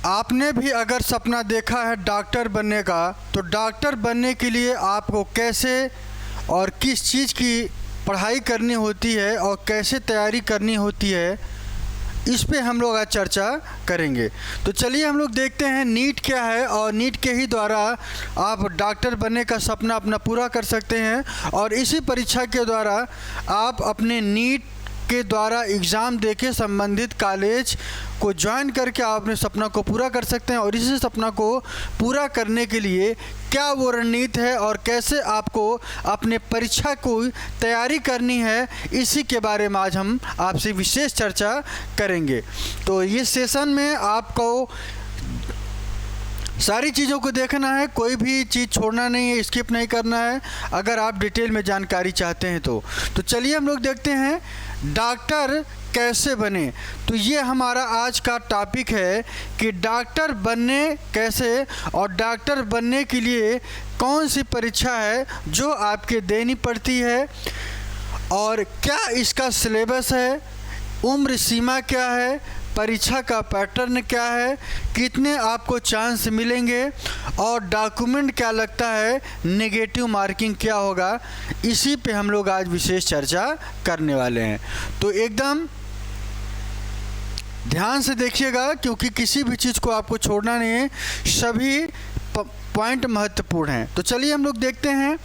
आपने भी अगर सपना देखा है डॉक्टर बनने का, तो डॉक्टर बनने के लिए आपको कैसे और किस चीज़ की पढ़ाई करनी होती है और कैसे तैयारी करनी होती है, इस पे हम लोग आज चर्चा करेंगे। तो चलिए हम लोग देखते हैं नीट क्या है, और नीट के ही द्वारा आप डॉक्टर बनने का सपना अपना पूरा कर सकते हैं। और इसी परीक्षा के द्वारा आप अपने नीट के द्वारा एग्ज़ाम देके संबंधित कॉलेज को ज्वाइन करके आप अपने सपना को पूरा कर सकते हैं। और इसी सपना को पूरा करने के लिए क्या वो रणनीति है और कैसे आपको अपने परीक्षा को तैयारी करनी है, इसी के बारे में आज हम आपसे विशेष चर्चा करेंगे। तो ये सेशन में आपको सारी चीज़ों को देखना है, कोई भी चीज़ छोड़ना नहीं है, स्किप नहीं करना है अगर आप डिटेल में जानकारी चाहते हैं तो चलिए हम लोग देखते हैं डॉक्टर कैसे बने। तो ये हमारा आज का टॉपिक है कि डॉक्टर बनने कैसे और डॉक्टर बनने के लिए कौन सी परीक्षा है जो आपके देनी पड़ती है, और क्या इसका सिलेबस है, उम्र सीमा क्या है, परीक्षा का पैटर्न क्या है, कितने आपको चांस मिलेंगे, और डॉक्यूमेंट क्या लगता है, नेगेटिव मार्किंग क्या होगा, इसी पे हम लोग आज विशेष चर्चा करने वाले हैं। तो एकदम ध्यान से देखिएगा, क्योंकि किसी भी चीज़ को आपको छोड़ना नहीं है, सभी पॉइंट महत्वपूर्ण हैं। तो चलिए हम लोग देखते हैं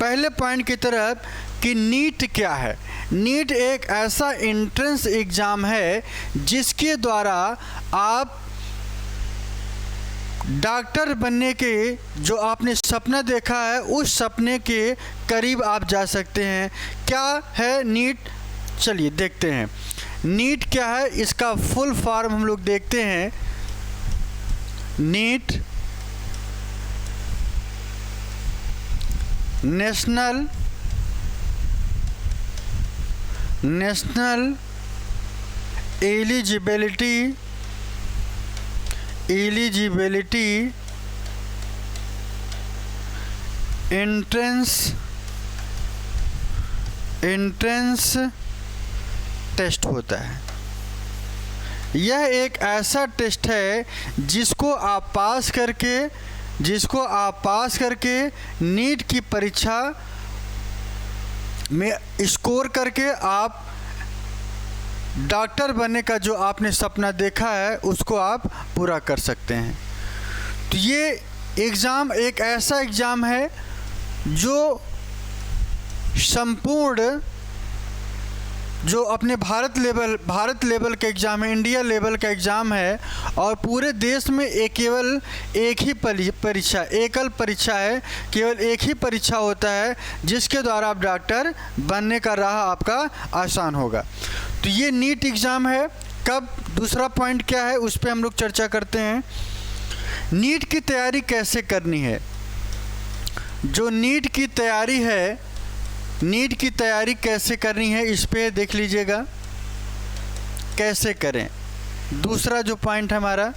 पहले पॉइंट की तरफ कि नीट क्या है। नीट एक ऐसा एंट्रेंस एग्ज़ाम है जिसके द्वारा आप डॉक्टर बनने के जो आपने सपना देखा है उस सपने के करीब आप जा सकते हैं। क्या है नीट, चलिए देखते हैं नीट क्या है। इसका फुल फॉर्म हम लोग देखते हैं। NEET national eligibility entrance test होता है। यह एक ऐसा टेस्ट है जिसको आप पास करके नीट की परीक्षा में स्कोर करके आप डॉक्टर बनने का जो आपने सपना देखा है उसको आप पूरा कर सकते हैं। तो ये एग्ज़ाम एक ऐसा एग्ज़ाम है जो संपूर्ण जो अपने भारत लेवल का एग्ज़ाम है, इंडिया लेवल का एग्ज़ाम है, और पूरे देश में केवल एक ही परीक्षा, एकल परीक्षा है, केवल एक ही परीक्षा होता है जिसके द्वारा आप डॉक्टर बनने का राह आपका आसान होगा। तो ये नीट एग्ज़ाम है। कब, दूसरा पॉइंट क्या है उस पर हम लोग चर्चा करते हैं। नीट की तैयारी कैसे करनी है। जो नीट की तैयारी है, नीट की तैयारी कैसे करनी है इस पे देख लीजिएगा, कैसे करें। दूसरा जो पॉइंट हमारा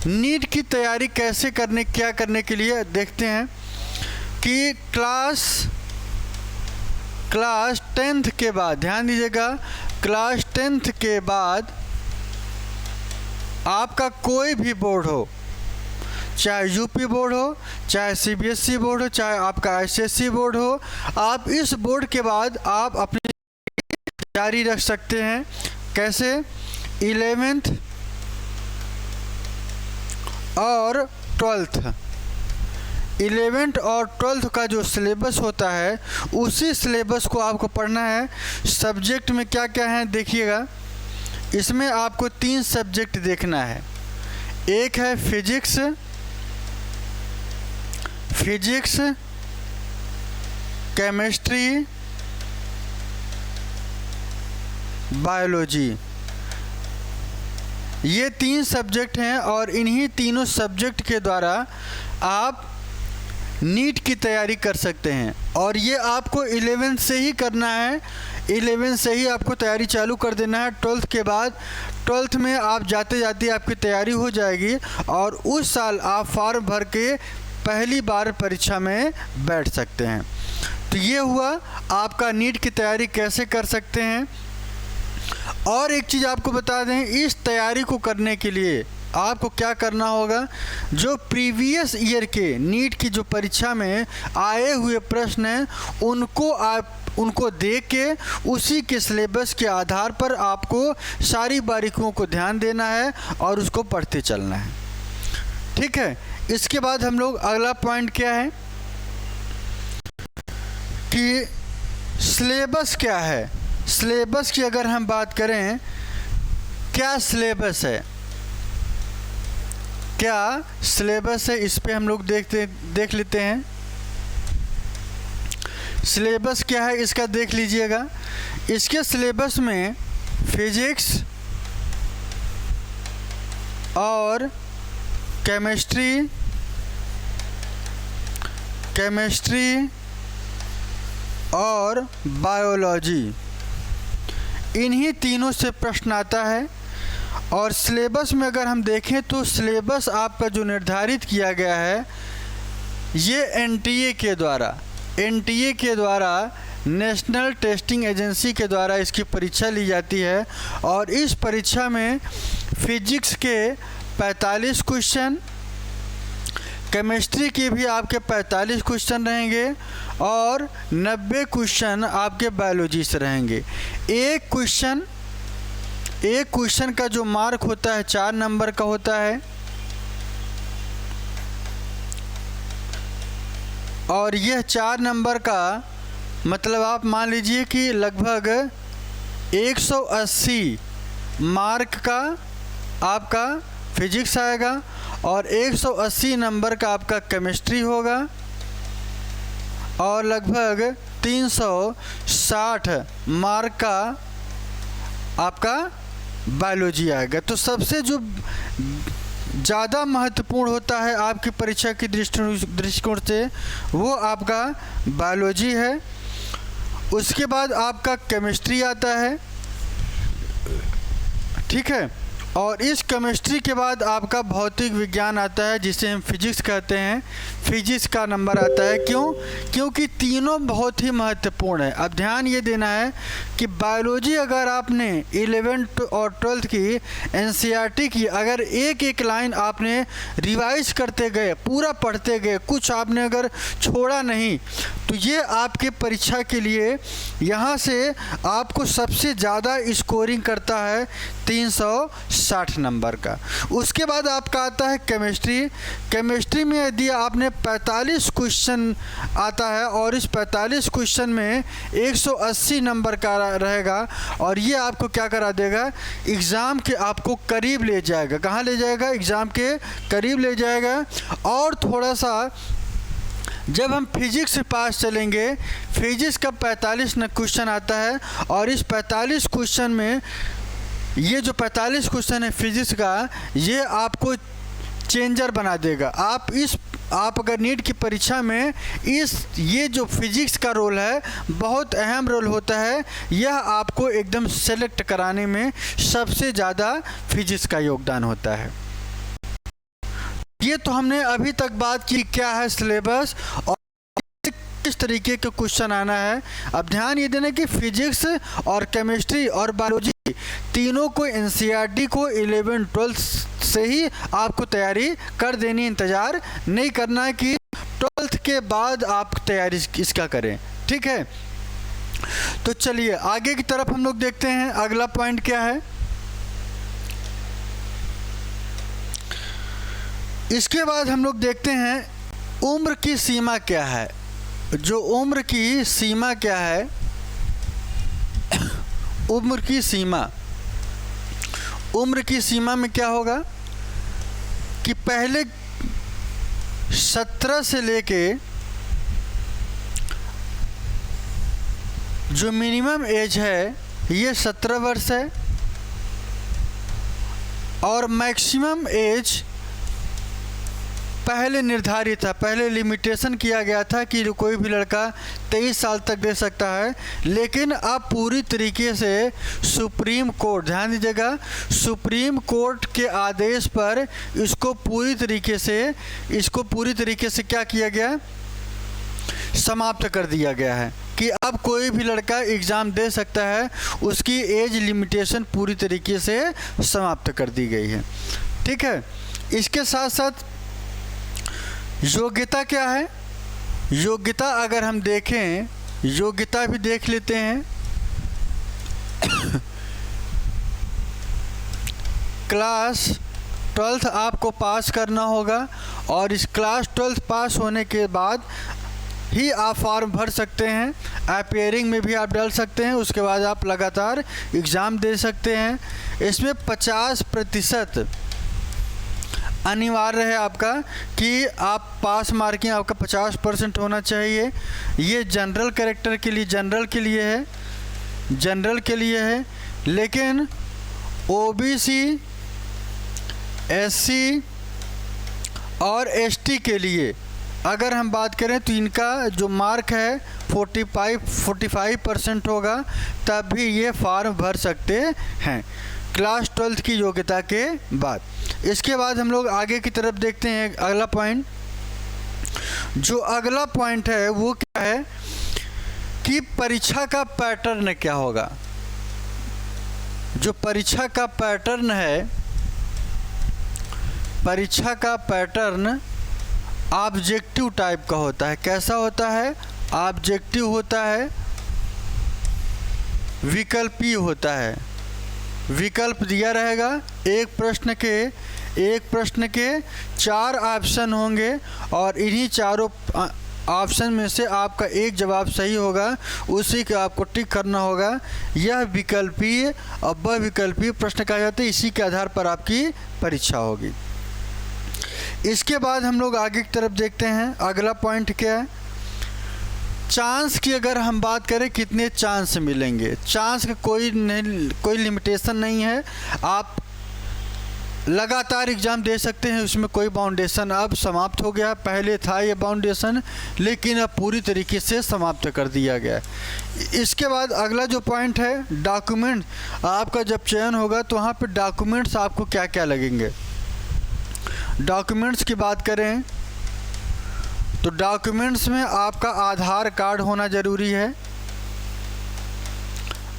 नीट की तैयारी कैसे करने, क्या करने के लिए देखते हैं कि क्लास 10th के बाद, ध्यान दीजिएगा, क्लास 10th के बाद आपका कोई भी बोर्ड हो, चाहे यूपी बोर्ड हो, चाहे सीबीएसई बोर्ड हो, चाहे आपका एसएससी बोर्ड हो, आप इस बोर्ड के बाद आप अपनी जारी रख सकते हैं। कैसे, 11th और 12th 11th और 12th का जो सिलेबस होता है उसी सिलेबस को आपको पढ़ना है। सब्जेक्ट में क्या क्या है देखिएगा। इसमें आपको 3 सब्जेक्ट देखना है। एक है फिजिक्स, केमिस्ट्री, बायोलॉजी, ये 3 सब्जेक्ट हैं, और इन्हीं तीनों सब्जेक्ट के द्वारा आप नीट की तैयारी कर सकते हैं। और ये आपको 11th से ही करना है, 11th से ही आपको तैयारी चालू कर देना है। 12th के बाद, 12th में आप जाते जाते आपकी तैयारी हो जाएगी, और उस साल आप फॉर्म भर के पहली बार परीक्षा में बैठ सकते हैं। तो ये हुआ आपका नीट की तैयारी कैसे कर सकते हैं। और एक चीज़ आपको बता दें, इस तैयारी को करने के लिए आपको क्या करना होगा, जो प्रीवियस ईयर के नीट की जो परीक्षा में आए हुए प्रश्न हैं उनको देख के उसी के सिलेबस के आधार पर आपको सारी बारीकियों को ध्यान देना है और उसको पढ़ते चलना है। ठीक है, इसके बाद हम लोग अगला पॉइंट क्या है कि सिलेबस क्या है। सिलेबस की अगर हम बात करें, क्या सिलेबस है, क्या सिलेबस है, इस पे हम लोग देख लेते हैं। सिलेबस क्या है इसका देख लीजिएगा। इसके सिलेबस में फिजिक्स और केमिस्ट्री और बायोलॉजी, इन्हीं तीनों से प्रश्न आता है। और सिलेबस में अगर हम देखें तो सिलेबस आपका जो निर्धारित किया गया है ये एनटीए के द्वारा नेशनल टेस्टिंग एजेंसी के द्वारा इसकी परीक्षा ली जाती है। और इस परीक्षा में फिजिक्स के 45 क्वेश्चन, केमिस्ट्री के भी आपके 45 क्वेश्चन रहेंगे और 90 क्वेश्चन आपके बायोलॉजी से रहेंगे। एक क्वेश्चन का जो मार्क होता है 4 नंबर का होता है और यह 4 नंबर का मतलब आप मान लीजिए कि लगभग 180 मार्क का आपका फिजिक्स आएगा और 180 नंबर का आपका केमिस्ट्री होगा और लगभग 360 मार्क का आपका बायोलॉजी आएगा। तो सबसे जो ज़्यादा महत्वपूर्ण होता है आपकी परीक्षा की दृष्टिकोण से वो आपका बायोलॉजी है। उसके बाद आपका केमिस्ट्री आता है, ठीक है, और इस केमिस्ट्री के बाद आपका भौतिक विज्ञान आता है जिसे हम फिजिक्स कहते हैं। फिजिक्स का नंबर आता है क्योंकि तीनों बहुत ही महत्वपूर्ण है। अब ध्यान ये देना है कि बायोलॉजी अगर आपने 11th और 12th की एनसीईआरटी की अगर एक लाइन आपने रिवाइज करते गए, पूरा पढ़ते गए, कुछ आपने अगर छोड़ा नहीं, तो ये आपके परीक्षा के लिए यहाँ से आपको सबसे ज़्यादा स्कोरिंग करता है 360 नंबर का। उसके बाद आपका आता है केमिस्ट्री में यदि आपने 45 क्वेश्चन आता है और इस 45 क्वेश्चन में 180 नंबर का रहेगा और ये आपको क्या करा देगा, एग्ज़ाम के आपको करीब ले जाएगा। कहाँ ले जाएगा? एग्ज़ाम के करीब ले जाएगा। और थोड़ा सा जब हम फिजिक्स से पास चलेंगे, फिजिक्स का 45 क्वेश्चन आता है और इस 45 क्वेश्चन में ये जो 45 क्वेश्चन है फिजिक्स का, ये आपको चेंजर बना देगा। आप अगर नीट की परीक्षा में ये जो फिजिक्स का रोल है बहुत अहम रोल होता है। यह आपको एकदम सेलेक्ट कराने में सबसे ज़्यादा फिजिक्स का योगदान होता है। ये तो हमने अभी तक बात की क्या है सिलेबस और किस तरीके के क्वेश्चन आना है। अब ध्यान ये देना कि फिजिक्स और केमिस्ट्री और बायोलॉजी तीनों को एनसीईआरटी को 11-12 से ही आपको तैयारी कर देनी, इंतज़ार नहीं करना है कि 12th के बाद आप तैयारी इसका करें, ठीक है। तो चलिए आगे की तरफ हम लोग देखते हैं अगला पॉइंट क्या है। इसके बाद हम लोग देखते हैं उम्र की सीमा क्या है। जो उम्र की सीमा क्या है, उम्र की सीमा में क्या होगा कि पहले 17 से लेके जो मिनिमम एज है ये 17 वर्ष है और मैक्सिमम एज पहले निर्धारित था, पहले लिमिटेशन किया गया था कि कोई भी लड़का 23 साल तक दे सकता है। लेकिन अब पूरी तरीके से सुप्रीम कोर्ट, ध्यान दीजिएगा, सुप्रीम कोर्ट के आदेश पर इसको पूरी तरीके से क्या किया गया, समाप्त कर दिया गया है कि अब कोई भी लड़का एग्ज़ाम दे सकता है। उसकी एज लिमिटेशन पूरी तरीके से समाप्त कर दी गई है। ठीक है। इसके साथ साथ योग्यता क्या है, योग्यता अगर हम देखें, योग्यता भी देख लेते हैं। क्लास 12th आपको पास करना होगा और इस क्लास 12th पास होने के बाद ही आप फॉर्म भर सकते हैं। अपीयरिंग में भी आप डाल सकते हैं, उसके बाद आप लगातार एग्ज़ाम दे सकते हैं। इसमें 50% अनिवार्य है आपका कि आप पास मार्किंग आपका 50% होना चाहिए। ये जनरल कैरेक्टर के लिए, जनरल के लिए है, जनरल के लिए है। लेकिन ओबीसी, एससी और एसटी के लिए अगर हम बात करें तो इनका जो मार्क है 45% होगा, तब भी ये फॉर्म भर सकते हैं क्लास 12th की योग्यता के बाद। इसके बाद हम लोग आगे की तरफ देखते हैं अगला पॉइंट। जो अगला पॉइंट है वो क्या है कि परीक्षा का पैटर्न क्या होगा। जो परीक्षा का पैटर्न है, परीक्षा का पैटर्न ऑब्जेक्टिव टाइप का होता है। कैसा होता है? ऑब्जेक्टिव होता है, विकल्पीय होता है। विकल्प दिया रहेगा, एक प्रश्न के 4 ऑप्शन होंगे और इन्हीं चारों ऑप्शन में से आपका एक जवाब सही होगा, उसी का आपको टिक करना होगा। यह विकल्पीय और बहुविकल्पीय प्रश्न कहा जाता है। इसी के आधार पर आपकी परीक्षा होगी। इसके बाद हम लोग आगे की तरफ देखते हैं। अगला पॉइंट क्या है? चांस की अगर हम बात करें, कितने चांस मिलेंगे। चांस का कोई लिमिटेशन नहीं है, आप लगातार एग्ज़ाम दे सकते हैं, उसमें कोई बाउंडेशन अब समाप्त हो गया। पहले था ये बाउंडेशन, लेकिन अब पूरी तरीके से समाप्त कर दिया गया। इसके बाद अगला जो पॉइंट है, डॉक्यूमेंट। आपका जब चयन होगा तो वहाँ पे डॉक्यूमेंट्स आपको क्या क्या लगेंगे। डॉक्यूमेंट्स की बात करें तो डॉक्यूमेंट्स में आपका आधार कार्ड होना ज़रूरी है।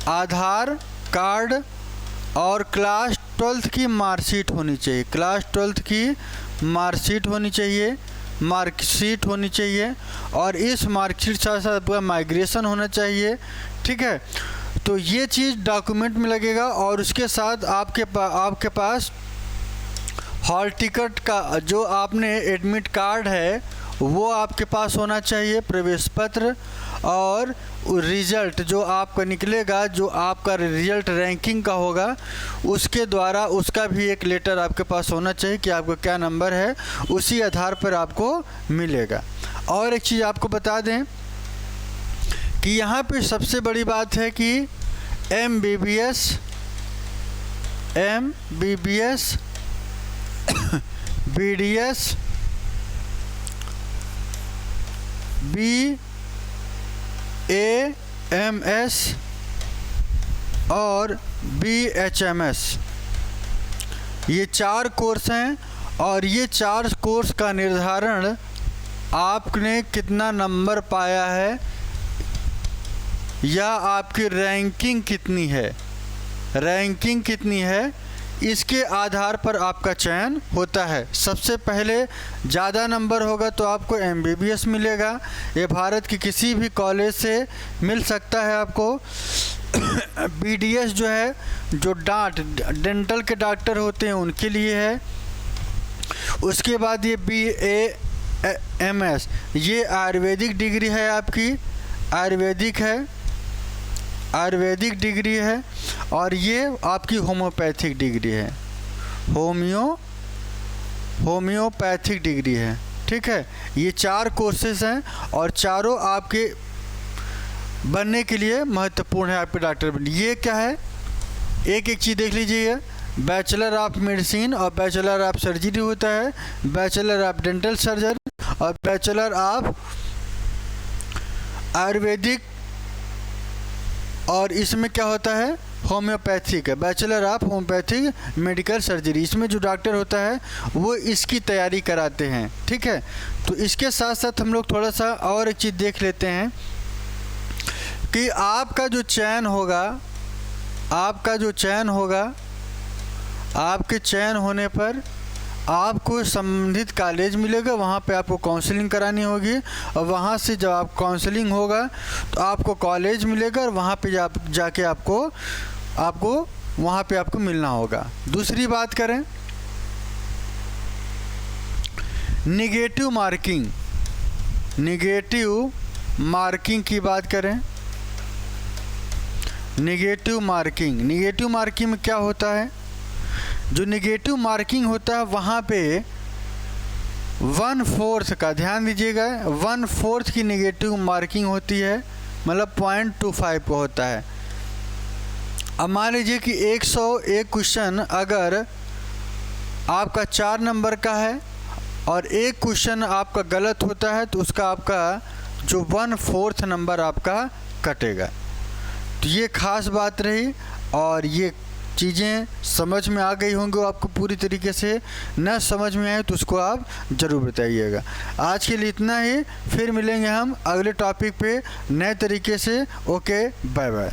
आधार कार्ड और क्लास 12th की मार्कशीट होनी चाहिए। क्लास 12th की मार्कशीट होनी चाहिए और इस मार्कशीट साथ साथ आपका माइग्रेशन होना चाहिए। ठीक है, तो ये चीज़ डॉक्यूमेंट में लगेगा। और उसके साथ आपके पास हॉल टिकट का जो आपने एडमिट कार्ड है वो आपके पास होना चाहिए, प्रवेश पत्र और रिज़ल्ट जो आपका निकलेगा, जो आपका रिज़ल्ट रैंकिंग का होगा, उसके द्वारा उसका भी एक लेटर आपके पास होना चाहिए कि आपका क्या नंबर है, उसी आधार पर आपको मिलेगा। और एक चीज़ आपको बता दें कि यहाँ पे सबसे बड़ी बात है कि MBBS, BDS, BAMS और BHMS, ये 4 कोर्स हैं। और ये 4 कोर्स का निर्धारण आपने कितना नंबर पाया है या आपकी रैंकिंग कितनी है, इसके आधार पर आपका चयन होता है। सबसे पहले ज़्यादा नंबर होगा तो आपको MBBS मिलेगा। ये भारत की किसी भी कॉलेज से मिल सकता है आपको। BDS जो है, जो डेंटल के डॉक्टर होते हैं उनके लिए है। उसके बाद ये BAMS, ये आयुर्वेदिक डिग्री है आपकी, आयुर्वेदिक डिग्री है। और ये आपकी होम्योपैथिक डिग्री है, होम्योपैथिक डिग्री है। ठीक है, ये 4 कोर्सेज हैं और चारों आपके बनने के लिए महत्वपूर्ण है, आपके डॉक्टर बनने। ये क्या है, एक चीज़ देख लीजिए। बैचलर ऑफ मेडिसिन और बैचलर ऑफ सर्जरी होता है, बैचलर ऑफ डेंटल सर्जन और बैचलर ऑफ आयुर्वेदिक। और इसमें क्या होता है, होम्योपैथिक है, bachelor of homeopathic medical surgery. इसमें जो डॉक्टर होता है वो इसकी तैयारी कराते हैं। ठीक है, तो इसके साथ साथ हम लोग थोड़ा सा और एक चीज़ देख लेते हैं कि आपका जो चयन होगा, आपके चयन होने पर आपको संबंधित कॉलेज मिलेगा, वहाँ पे आपको काउंसलिंग करानी होगी और वहाँ से जब आप काउंसलिंग होगा तो आपको कॉलेज मिलेगा और वहाँ पे जाके आपको वहाँ पे आपको मिलना होगा। दूसरी बात करें निगेटिव मार्किंग की बात करें। निगेटिव मार्किंग में क्या होता है? जो निगेटिव मार्किंग होता है वहाँ पे 1/4 का, ध्यान दीजिएगा, 1/4 की निगेटिव मार्किंग होती है, मतलब 0.25 का होता है। अब मान लीजिए कि 101 क्वेश्चन अगर आपका 4 नंबर का है और एक क्वेश्चन आपका गलत होता है तो उसका आपका जो 1/4 नंबर आपका कटेगा। तो ये खास बात रही और ये चीज़ें समझ में आ गई होंगी आपको पूरी तरीके से। न समझ में आए तो उसको आप ज़रूर बताइएगा। आज के लिए इतना ही, फिर मिलेंगे हम अगले टॉपिक पे नए तरीके से। Okay, bye bye.